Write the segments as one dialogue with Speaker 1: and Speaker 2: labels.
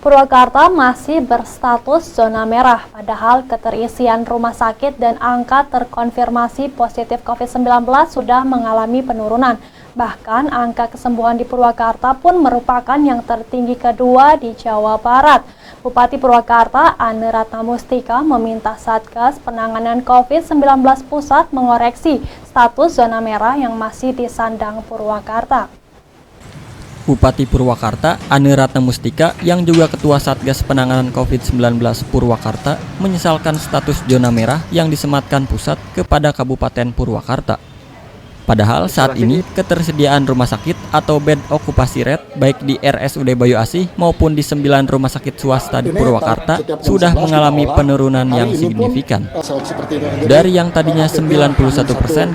Speaker 1: Purwakarta masih berstatus zona merah, padahal keterisian rumah sakit dan angka terkonfirmasi positif COVID-19 sudah mengalami penurunan. Bahkan angka kesembuhan di Purwakarta pun merupakan yang tertinggi kedua di Jawa Barat. Bupati Purwakarta, Ane Ratnamustika, meminta Satgas Penanganan COVID-19 Pusat mengoreksi status zona merah yang masih disandang Purwakarta.
Speaker 2: Bupati Purwakarta, Ane Ratnamustika, yang juga Ketua Satgas Penanganan COVID-19 Purwakarta, menyesalkan status zona merah yang disematkan pusat kepada Kabupaten Purwakarta. Padahal saat ini ketersediaan rumah sakit atau bed okupasi rate baik di RSUD Bayu Asih maupun di 9 rumah sakit swasta di Purwakarta sudah mengalami penurunan yang signifikan. Dari yang tadinya 91%,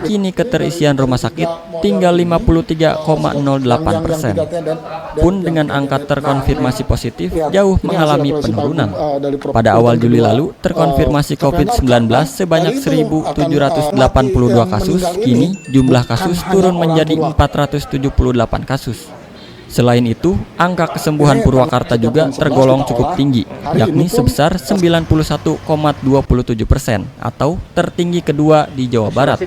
Speaker 2: kini keterisian rumah sakit tinggal 53,08%. Pun dengan angka terkonfirmasi positif jauh mengalami penurunan. Pada awal Juli lalu terkonfirmasi COVID-19 sebanyak 1.782 kasus, kini jumlah kasus turun menjadi 478 kasus. Selain itu, angka kesembuhan Purwakarta juga tergolong cukup tinggi, yakni sebesar 91,27% atau tertinggi kedua di Jawa Barat.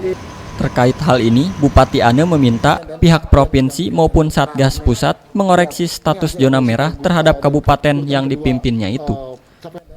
Speaker 2: Terkait hal ini, Bupati Ane meminta pihak provinsi maupun Satgas Pusat mengoreksi status zona merah terhadap kabupaten yang dipimpinnya itu.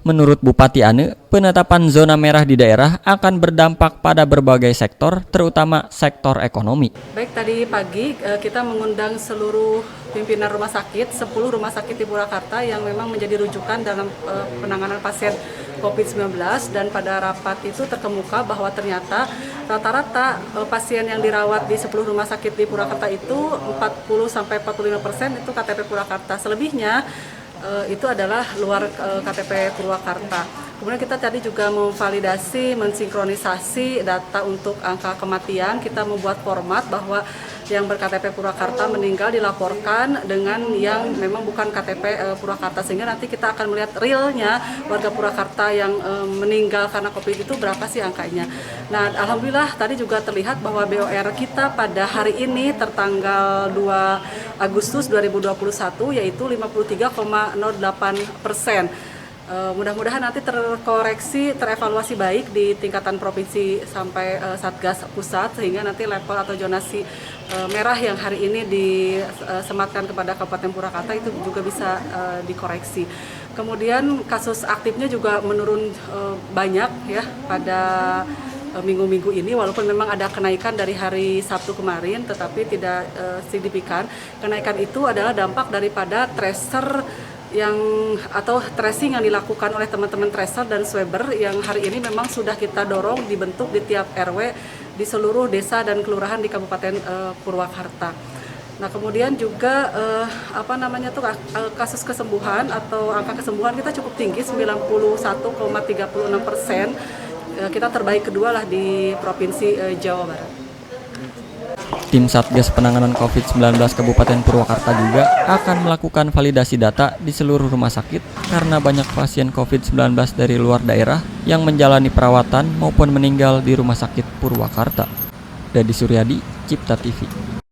Speaker 2: Menurut Bupati Ane, penetapan zona merah di daerah akan berdampak pada berbagai sektor, terutama sektor ekonomi.
Speaker 3: Baik, tadi pagi kita mengundang seluruh pimpinan rumah sakit, 10 rumah sakit di Purwakarta yang memang menjadi rujukan dalam penanganan pasien COVID-19, dan pada rapat itu terkemuka bahwa ternyata rata-rata pasien yang dirawat di 10 rumah sakit di Purwakarta itu 40-45% itu KTP Purwakarta. Selebihnya itu adalah luar KTP Purwakarta. Kemudian kita tadi juga memvalidasi, mensinkronisasi data untuk angka kematian. Kita membuat format bahwa yang ber-KTP Purwakarta meninggal dilaporkan dengan yang memang bukan KTP Purwakarta, sehingga nanti kita akan melihat realnya warga Purwakarta yang meninggal karena COVID itu berapa sih angkanya. Nah, alhamdulillah tadi juga terlihat bahwa BOR kita pada hari ini tertanggal 2 Agustus 2021 yaitu 53,08%. Mudah-mudahan nanti terkoreksi, terevaluasi baik di tingkatan provinsi sampai Satgas Pusat, sehingga nanti level atau zonasi merah yang hari ini disematkan kepada Kabupaten Purwakarta itu juga bisa dikoreksi. Kemudian kasus aktifnya juga menurun banyak ya pada minggu-minggu ini, walaupun memang ada kenaikan dari hari Sabtu kemarin, tetapi tidak signifikan. Kenaikan itu adalah dampak daripada tracer atau tracing yang dilakukan oleh teman-teman tracer dan swabber yang hari ini memang sudah kita dorong dibentuk di tiap RW di seluruh desa dan kelurahan di Kabupaten Purwakarta. Nah, kemudian juga kasus kesembuhan atau angka kesembuhan kita cukup tinggi, 91,36%. Kita terbaik kedua lah di Provinsi Jawa Barat.
Speaker 2: Tim Satgas Penanganan COVID-19 Kabupaten Purwakarta juga akan melakukan validasi data di seluruh rumah sakit karena banyak pasien COVID-19 dari luar daerah yang menjalani perawatan maupun meninggal di Rumah Sakit Purwakarta. Dedi Suryadi, Cipta TV.